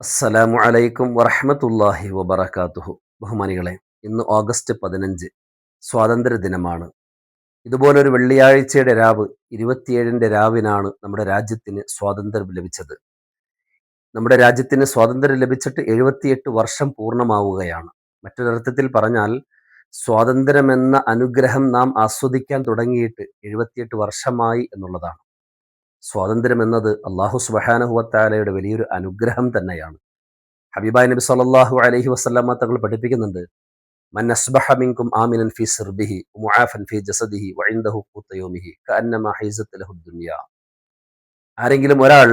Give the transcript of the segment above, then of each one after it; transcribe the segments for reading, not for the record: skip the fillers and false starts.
അസ്സലാമു അലൈക്കും വറഹ്മത്തുള്ളാഹി വബറകാതുഹു. ബഹുമാനികളെ, ഇന്ന് ഓഗസ്റ്റ് 15 സ്വാതന്ത്ര്യ ദിനമാണ്. ഇതുപോലൊരു വെള്ളിയാഴ്ചയുടെ രാവ് 27-ന്റെ രാവിനാണ് നമ്മുടെ രാജ്യത്തിന് സ്വാതന്ത്ര്യം ലഭിച്ചത്. നമ്മുടെ രാജ്യത്തിന് സ്വാതന്ത്ര്യം ലഭിച്ചിട്ട് 78 വർഷം പൂർണ്ണമാവുകയാണ്. മറ്റൊരർത്ഥത്തിൽ പറഞ്ഞാൽ സ്വാതന്ത്ര്യമെന്ന അനുഗ്രഹം നാം ആസ്വദിക്കാൻ തുടങ്ങിയിട്ട് 78 വർഷമായി എന്നുള്ളതാണ്. സ്വാതന്ത്ര്യം എന്നത് അല്ലാഹു സുബ്ഹാനഹു വ തആലയുടെ വലിയൊരു അനുഗ്രഹം തന്നെയാണ്. ഹബീബായ നബി സല്ലല്ലാഹു അലൈഹി വസല്ലമ തങ്ങൾ പഠിപ്പിക്കുന്നുണ്ട്, മൻ അസ്ബഹ മിൻകും ആമിനൻ ഫീ സിർബിഹി മുആഫൻ ഫീ ജസദിഹി വഇൻദഹു ഖൂത യൗമിഹി കഅന്നമാ ഹൈസത്ത് ലഹു ദുനിയ. ആരെങ്കിലും ഒരാൾ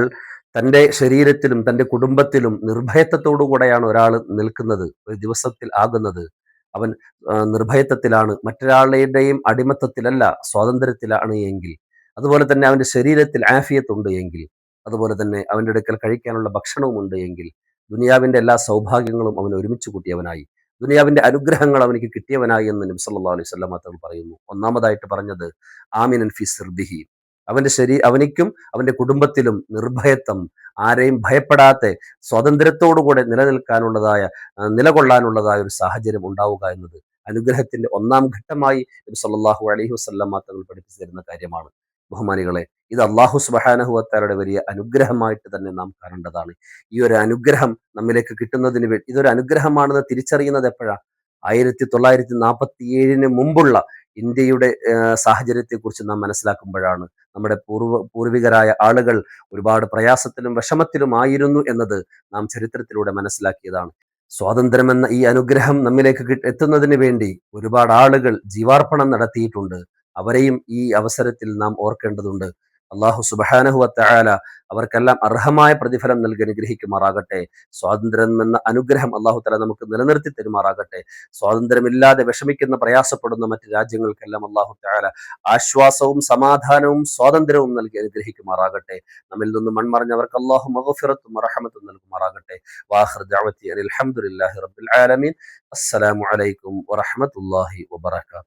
തൻ്റെ ശരീരത്തിലും തൻ്റെ കുടുംബത്തിലും നിർഭയത്വത്തോടു കൂടെയാണ് ഒരാൾ നിൽക്കുന്നത്, ഒരു ദിവസത്തിൽ ആകുന്നത്, അവൻ നിർഭയത്വത്തിലാണ്, മറ്റൊരാളുടെയും അടിമത്തത്തിലല്ല, സ്വാതന്ത്ര്യത്തിലാണ് എങ്കിൽ, അതുപോലെ തന്നെ അവൻ്റെ ശരീരത്തിൽ ആഫിയത്തുണ്ട് എങ്കിൽ, അതുപോലെ തന്നെ അവൻ്റെ അടുക്കൽ കഴിക്കാനുള്ള ഭക്ഷണവും ഉണ്ട് എങ്കിൽ, ദുനിയാവിൻ്റെ എല്ലാ സൗഭാഗ്യങ്ങളും അവൻ ഒരുമിച്ച് കൂട്ടിയവനായി, ദുനിയാവിൻ്റെ അനുഗ്രഹങ്ങൾ അവനിക്ക് കിട്ടിയവനായി എന്ന് നബി സല്ലല്ലാഹു അലൈഹി വസല്ലം തങ്ങൾ പറയുന്നു. ഒന്നാമതായിട്ട് പറഞ്ഞത് ആമിനൻ ഫി സിർബിഹി, അവനിക്കും അവൻ്റെ കുടുംബത്തിലും നിർഭയത്വം, ആരെയും ഭയപ്പെടാത്ത സ്വാതന്ത്ര്യത്തോടുകൂടെ നിലകൊള്ളാനുള്ളതായ ഒരു സാഹചര്യം ഉണ്ടാവുക എന്നത് അനുഗ്രഹത്തിന്റെ ഒന്നാം ഘട്ടമായി നബി സല്ലല്ലാഹു അലൈഹി വസല്ലം തങ്ങൾ പഠിപ്പിച്ചു തരുന്ന കാര്യമാണ്. ബഹുമാനികളെ, ഇത് അല്ലാഹു സുബ്ഹാനഹു വ തആലയുടെ വലിയ അനുഗ്രഹമായിട്ട് തന്നെ നാം കാണേണ്ടതാണ്. ഈ ഒരു അനുഗ്രഹം നമ്മിലേക്ക് കിട്ടുന്നതിന് വേണ്ടി, ഇതൊരു അനുഗ്രഹമാണെന്ന് തിരിച്ചറിയുന്നത് എപ്പോഴാണ്? 1947 മുമ്പുള്ള ഇന്ത്യയുടെ സാഹചര്യത്തെക്കുറിച്ച് നാം മനസ്സിലാക്കുമ്പോഴാണ്. നമ്മുടെ പൂർവികരായ ആളുകൾ ഒരുപാട് പ്രയാസത്തിലും വിഷമത്തിലുമായിരുന്നു എന്നത് നാം ചരിത്രത്തിലൂടെ മനസ്സിലാക്കിയതാണ്. സ്വാതന്ത്ര്യമെന്ന ഈ അനുഗ്രഹം നമ്മിലേക്ക് എത്തുന്നതിന് വേണ്ടി ഒരുപാട് ആളുകൾ ജീവാർപ്പണം നടത്തിയിട്ടുണ്ട്. അവരെയും ഈ അവസരത്തിൽ നാം ഓർക്കേണ്ടതുണ്ട്. അല്ലാഹു സുബ്ഹാനഹു വ തആല അവർക്കെല്ലാം അർഹമായ പ്രതിഫലം നൽകി അനുഗ്രഹിക്കുമാറാകട്ടെ. സ്വാതന്ത്ര്യം എന്ന അനുഗ്രഹം അല്ലാഹു തആല നമുക്ക് നിലനിർത്തി തരുമാറാകട്ടെ. സ്വാതന്ത്ര്യമില്ലാതെ വിഷമിക്കുന്ന പ്രയാസപ്പെടുന്ന മറ്റ് രാജ്യങ്ങൾക്കെല്ലാം അല്ലാഹു തആല ആശ്വാസവും സമാധാനവും സ്വാതന്ത്ര്യവും നൽകി അനുഗ്രഹിക്കുമാറാകട്ടെ. നമ്മിൽ നിന്ന് മൺമറഞ്ഞവർക്ക് അല്ലാഹു മഗ്ഫിറത്തും റഹ്മത്തും നൽകുമാറാകട്ടെ. വാഖിർ ദഅവതി അൽഹംദുലില്ലാഹി റബ്ബിൽ ആലമീൻ. അസ്സലാമു അലൈക്കും വറഹ്മത്തുള്ളാഹി വബറകാതുഹു.